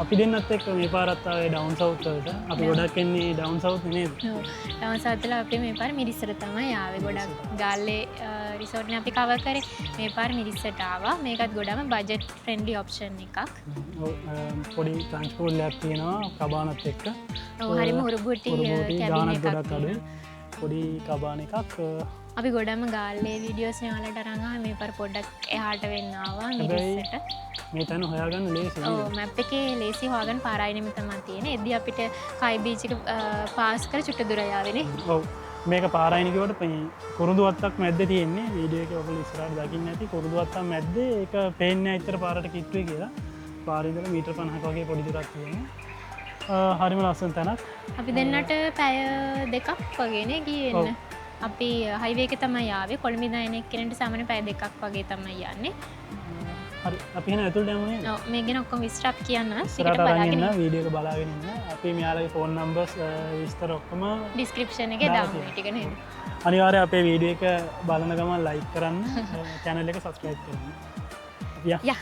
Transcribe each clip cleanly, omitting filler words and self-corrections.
අපි දෙන්නත් එක්ක මේ පාරත් ආවේ ඩවුන් සවුත් වලට. අපි ගොඩක් එන්නේ ඩවුන් සවුත් නේද? ඔව්. ඩවුන් සවුත් වල අපි මේ පාර මිරිස්සට තමයි ආවේ. ගොඩක් ගාල්ලේ රිසෝට් නේ අපි කවර් කරේ. මේ පාර මිරිස්සට ආවා. මේකත් ගොඩම බජට් ෆ්‍රෙන්ඩ්ලි ඔප්ෂන් එකක්. ඔව් පොඩි ට්‍රාන්ස්පෝර්ට් එකක් තියෙනවා කබානත් එක්ක. ඔව් හරිම උරුබුටි කැබින් එකක් ගොඩක් අඩුයි. පොඩි කබාන එකක් අපි ගොඩම ගාල්ලේ වීඩියෝස් යාලට අරන් ආවා. මේ පාර පොඩ්ඩක් එහාට වෙන්න ආවා මිරිස්සට. මේ තැන හොයාගන්න ලේසි නේද? ඔව් මැප් එකේ ලේසි හොයාගන්න පාරයි නෙමෙයි තමයි තියෙන්නේ. එද්දි අපිට කයි බීච් එක පාස් කර චුට්ට දුර යාවේනේ. ඔව් මේක පාරයින කිව්වට කුරුදු වත්තක් මැද්දේ තියෙන්නේ. වීඩියෝ එකේ ඔයගොල්ලෝ ඉස්සරහට දකින්න ඇති කුරුදු වත්තක් මැද්දේ ඒක පේන්නේ නැහැ ඉතර පාරට කිට්ටුවේ කියලා. පාරේ ඉඳලා මීටර් 50ක වගේ පොඩි දුරක් තියෙනවා. හරිම ලස්සන තැනක්. අපි දෙන්නට පැය දෙකක් වගේනේ ගියේ. අපි හයිවේ එක තමයි ආවේ. කොළඹ ඉඳන් එන එක්කෙනෙක්ට සාමාන්‍ය පැය දෙකක් වගේ තමයි යන්නේ. හරි අපි එහෙනම් ඇතුළට යමු නේද? ඔව් මේ ගැන ඔක්කොම විස්තර අපි කියන්න. ටිකට බලාගෙන ඉන්න වීඩියෝ එක බලාගෙන ඉන්න. අපි මෙයාලගේ ෆෝන් නම්බර්ස් විස්තර ඔක්කොම ඩිස්ක්‍රිප්ෂන් එකේ දාමු මේ ටික නේද? අනිවාර්යයෙන් අපේ වීඩියෝ එක බලන ගමන් ලයික් කරන්න, channel එක subscribe කරන්න. යා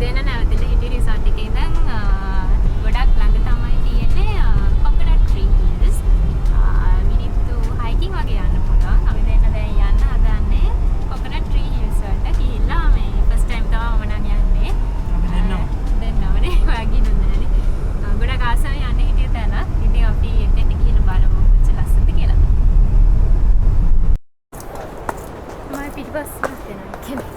දෙන්න නැවතිලා හිටිය රිසෝට් එකේ ඉඳන් ගොඩක් ළඟ තමයි තියෙන්නේ කොකනට් ට්‍රී හිල්ස්. මිනිත්තු 6කින් වගේ යන්න පුළුවන්. අපි දෙන්න දැන් යන්න හදන්නේ කොකනට් ට්‍රී හිල්ස් වලට ගිහිල්ලා මේ ෆස්ට් ටයිම් තමයි මම නම් යන්නේ. අපි දෙන්නවනේ ඔයා ගිනුනේ නැනේ. ගොඩක් ආසාවෙන් යන්න හිටිය තැන. ඉතින් අපි එතෙන්ට ගිහිල්ලා බලමු කොච්චර ලස්සනද කියලා. මම පිටිපස්සට යනවා කියන්නේ.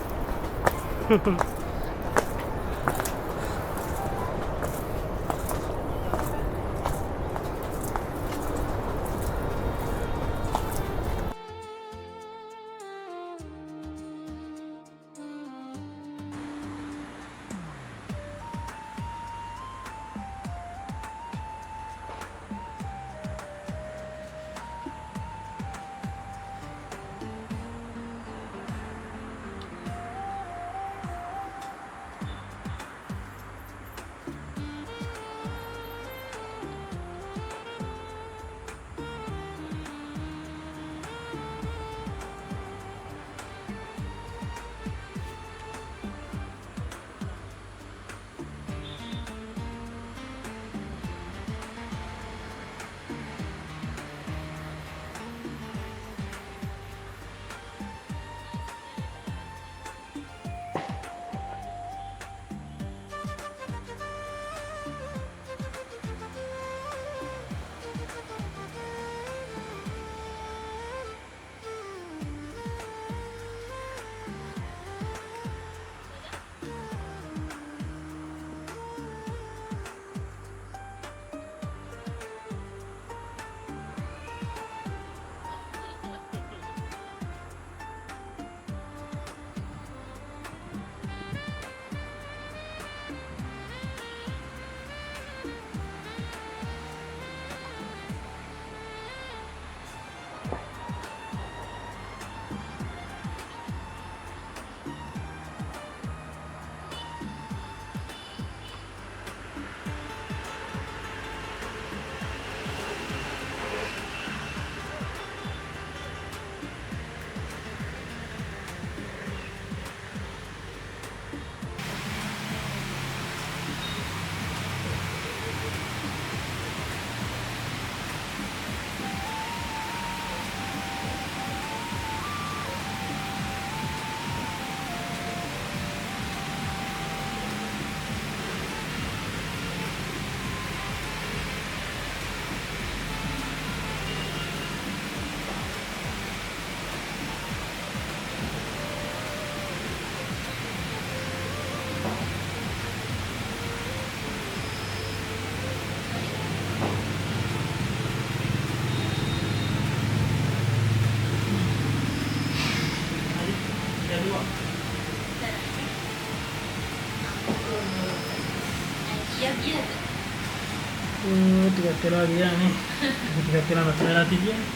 ටිකක් වෙලා ගියානේ. ටිකක් වෙලා නැතර වෙලා තිබියනේ.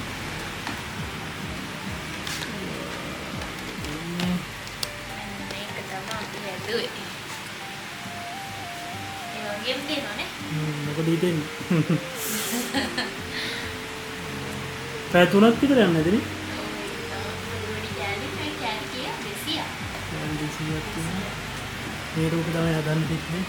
මේක තමයි අපි හැදුවේ. ඒ වගේම තියෙනවනේ. මොකද හිතෙන්නේ? පැය 3ක් විතර යන්නේ නැතිනේ. මේ රූප තමයි හදන්න තිබ්බේ.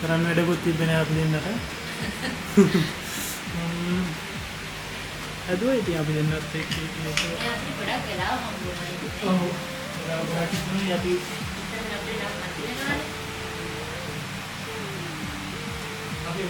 කරන්න වැඩකුත් තිබ්බේ නෑ අපි දෙන්නට. ඇදුවා ඉතින් අපි දෙන්නත් එක්ක ගොඩක් වෙලා හම්බුනා. ඔව්. අපි අපිට නම් මතක වෙනවනේ. අපි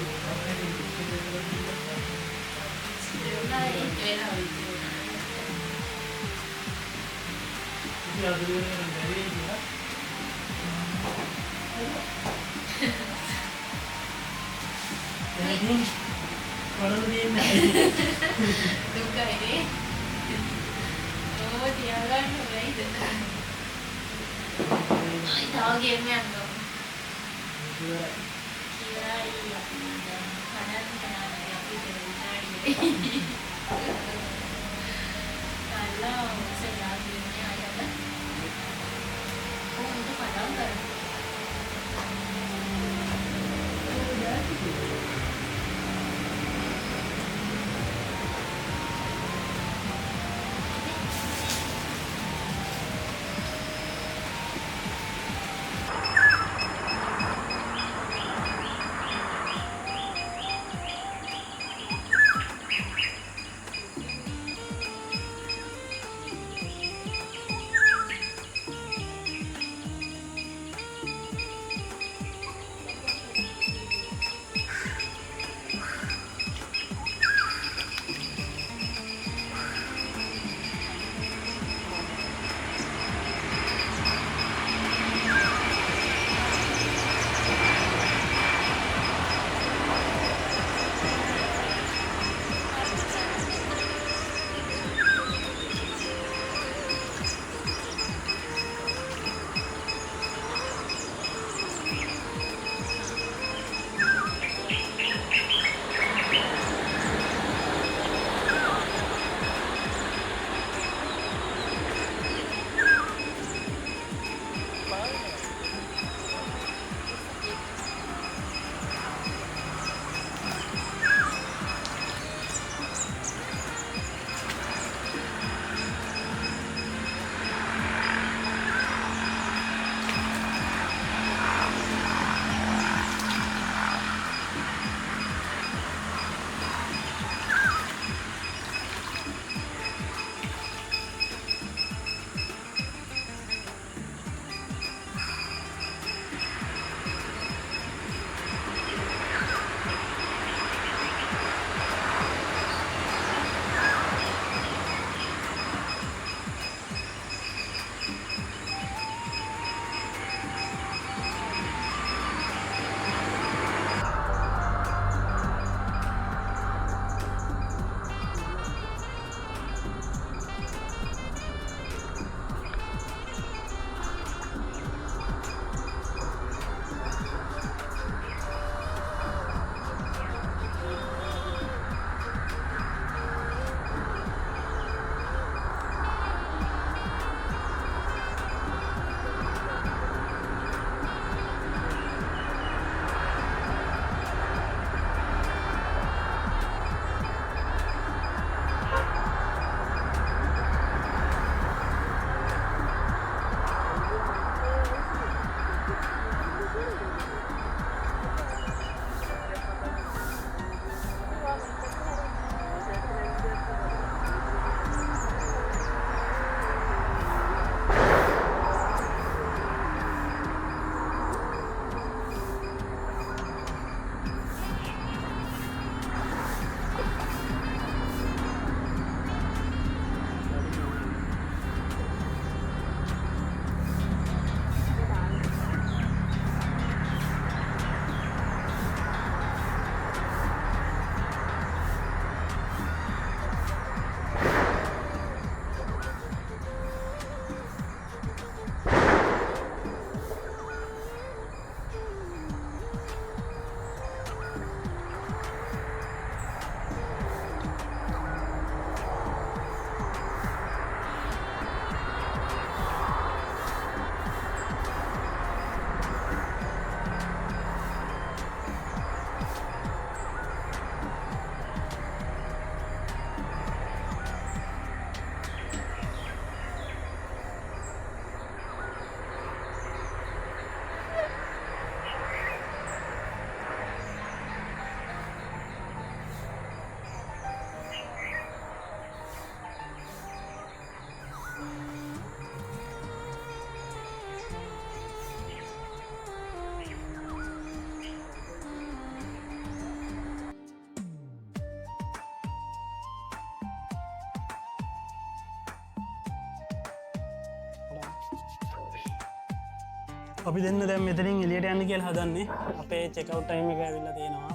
අපි දෙන්න දැම් මෙතරින් එලියට යන්න කියල් හදන්නේ අපේ චෙකව් ටයිම එක ඇවිල්ල තියෙනවා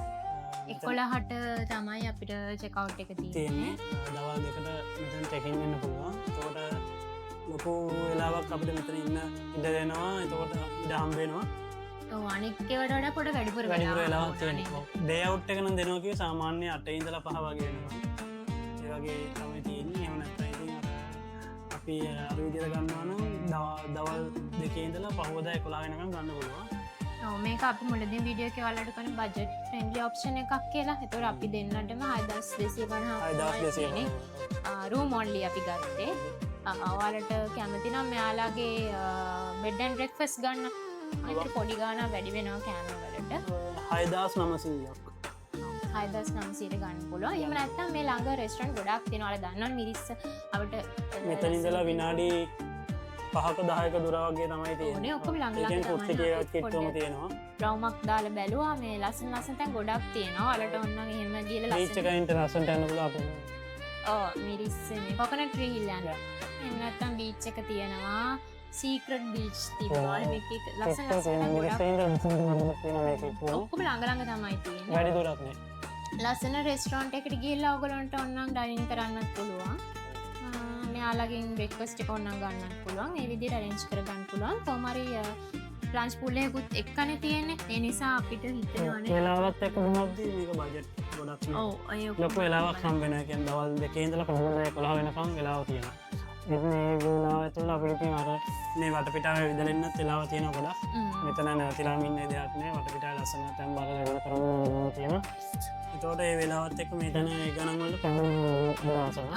11ට තමයි අපිට චෙකව් එක තියෙන්නේ දවල් දෙකට මෙතන් චැකින් වෙන්න පුළුවන් තෝට ලොකු වෙලාවක් අපිට මෙතන ඉන්න ඉඩ දෙනවා එතකොට ඉඩ හම්බෙනවා අනෙක්කවට වඩා පොට වැඩිපුර වෙලා ඩේවට් එකන දෙනෝකව සාමාන්‍ය අට ඉඳල පහ වගේනවා ඒවගේ තමයි තියෙන්නේ එමනැත්තයි අපි අවිදිර ගන්නවන දවල් දෙකේදලා පහෝදය කොලාගෙනකම් ගන්න පුළුවන් මේ අප මුලද විඩියෝ කෙවලට කන බජට් ෆ්‍රෙන්ඩලි ඔප්ෂන එකක් කියලා එතොර අපි දෙන්නටම 6250 රූ මොන්ලි අපි ගත්තේ අවාලට කැමතිනම් මෙයාලාගේ බෙඩ්ඩන් රෙක්ෆස් ගන්න පොඩි ගාන වැඩි වෙනවා කෑමවලට 6900ක් 6900ට ගන්න පුළුවන් එහෙම නැත්නම් මේ ළඟ රෙස්ටොරන්ට් ගොඩක් තියෙනවා දන්නවා මිරිස් අපිට මෙතන ඉඳලා විනාඩි 5ක 10ක දුර වගේ තමයි තියෙන්නේ ඔක්කොම ළඟ ළඟ තමයි තියෙනවා රවුමක් දාලා බැලුවා මේ ලස්සන ලස්සන තැන් ගොඩක් තියෙනවා ඔයාලට ඕන නම් එහෙම ගිහලා බීච් එක ඉන්ටර්නැෂනල් යන්න පුළුවන් අපේ මිරිස් මේ කොකනට් ට්‍රී හිල් යන්න එහෙම නැත්නම් බීච් එක තියෙනවා සීක්‍රට් බීච් තිබුණා මේක ලස්සන ඔක්කොම ළඟ ළඟ තමයි තියෙන්නේ වැඩි දුරක් නෑ ලස්සන රෙස්ටොරන්ට් එකට ගිහිල්ලා ඔයගොල්ලන්ට ඕනනම් ඩයිනින් කරන්නත් පුළුවන් මෙයාලගෙන් බ්‍රෙක්ෆාස්ට් එක ඕනනම් ගන්නත් පුළුවන් ඒ විදිහට අරේන්ජ් කරගන්න පුළුවන් කොහොම හරි ලන්ච් පූල් එකකුත් එක්කනේ තියෙන්නේ ඒ නිසා අපිට හිතෙනවානේ වෙලාවත් එක්ක මොනවද මේක බජට් ගොඩක් නේ ඔව් අය ලොකු වෙලාවක් හම් වෙනවා කියන්නේ දවල් දෙකේ ඉඳලා කොහොමද 11 වෙනකම් වෙලාව තියෙනවා ඉතින් ඒ වෙලාව ඇතුළත අපිට ඉතින් අර මේ වටපිටාවේ විදලෙන්නත් වෙලාව තියෙනවා ගොඩක් මෙතන නැතිලාම ඉන්නේ දෙයක් නෑ වටපිටාවේ ලස්සන තැන් බලලා කරමු තියෙනවා ඒතකොට ඒ වෙලාවත් එක්ක මෙතන ඒ ගණන් වලට පහළ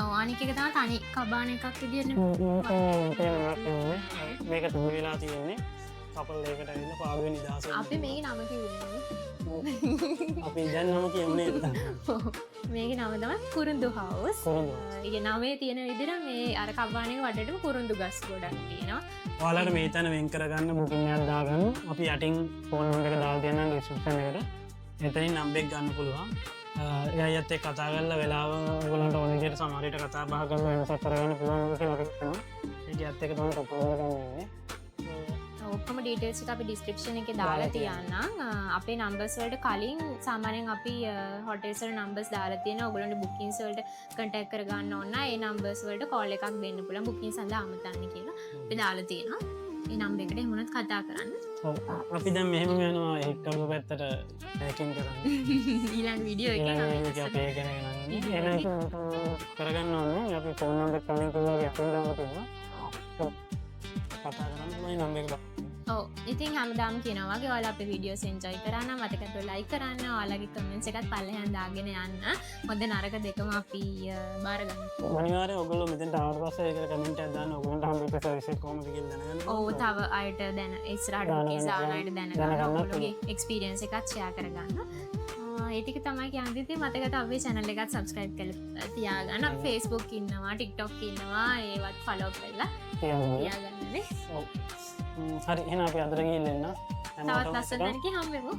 ඔව් අනික එක තමයි තනි කබාන එකක් විදියට මේක තුන් වෙලා තියෙන්නේ කපල් එකකට ඇවිල්ලා පාළුවේ නිදහස අපි මේකේ නම කිව්වේ අපි දැන් නම කියන්නේ මේකේ නම තමයි කුරුඳු හවුස් ඒ නමේ තියෙන විදිහට මේ අර කබානේ වටේටම කුරුඳු ගස් ගොඩක් තියෙනවා ඔයාලට මේ තැන වෙන් කරගන්න බුකින් එකක් දාගන්න අපි යටින් ෆෝන් නම්බර් එක දාලා තියන්නම් ඩිස්ක්‍රිප්ෂන් එකට එතනින් නම්බර් එක ගන්න පුළුවන් එයාත් එක්ක කතා කරලා වෙලාව ඔයගොල්ලන්ට ඕන විදිහට සමහර විට කතා බහ කරලා වෙනසක් කරගන්න පුළුවන් කියලා අපි හිතනවා ඒකත් එක්ක තමයි ප්‍රොපෝසල් කරන්නේ ඔක්කොම ඩීටේල්ස් ටික අපි ඩිස්ක්‍රිප්ෂන් එකේ දාලා තියන්නම් අපේ නම්බර්ස් වලට කලින් සාමාන්‍යයෙන් අපි හොටෙල්ස් වල නම්බර්ස් දාලා තියෙනවා ඔයගොල්ලන්ට බුකින්ස් වලට කන්ටැක්ට් කරගන්න ඕන නම් ඒ නම්බර්ස් වලට කෝල් එකක් දෙන්න පුළුවන් බුකින් සඳහා අමතන්න කියලා අපි දාලා තියෙනවා ඒ නම්බර් එකට එහෙම වුණත් කතා කරන්න ඔව් අපි දැන් මෙහෙම යනවා හෙක්ටර් පැත්තට පැකින් කරන්න ඊළඟ වීඩියෝ එකේ අපි ඒක ගැන කරගන්න ඕනේ අපි ෆෝන් නම්බර් කලින් කිව්වා අපි දාලා තියෙනවා කතා කරන්න තමයි නම්බර් එක ඔව් ඉතින් හැමදාම කියනවා වගේ ඔයාලා අපේ වීඩියෝස් එන්ජොයි කරන්න මතකද ලයික් කරන්න ඔයාලගේ කමෙන්ට්ස් එකත් පල්ලෙහාන් දාගෙන යන්න හොඳ නරක දෙකම අපි බාර ගන්නවා අනිවාර්යයෙන් ඔයගොල්ලෝ මෙතෙන්ට ආවට පස්සේ ඒකට කමෙන්ට් එකක් දාන්න ඔයගොල්ලන්ට හම්බෙච්ච සර්විස් එක කොහොමද කියලා දැනගන්න ඔව් තව අයට දැන ඉස්සරහට කේස් ආන අයට දැනගන්න ඔයගොල්ලෝගේ එක්ස්පීරියන්ස් එකත් ෂෙයා කරගන්න ඒ ටික තමයි කියන්නේ ඉතින් මතකද අපේ channel එකත් subscribe කරලා තියාගන්න අපි Facebook ඉන්නවා TikTok ඉන්නවා ඒවත් follow කරලා තියාගන්නනේ ඔව් හරි එහෙනම් අපි අදට ගිහින් එන්න තවත් ලස්සන දැනක හම්බෙමු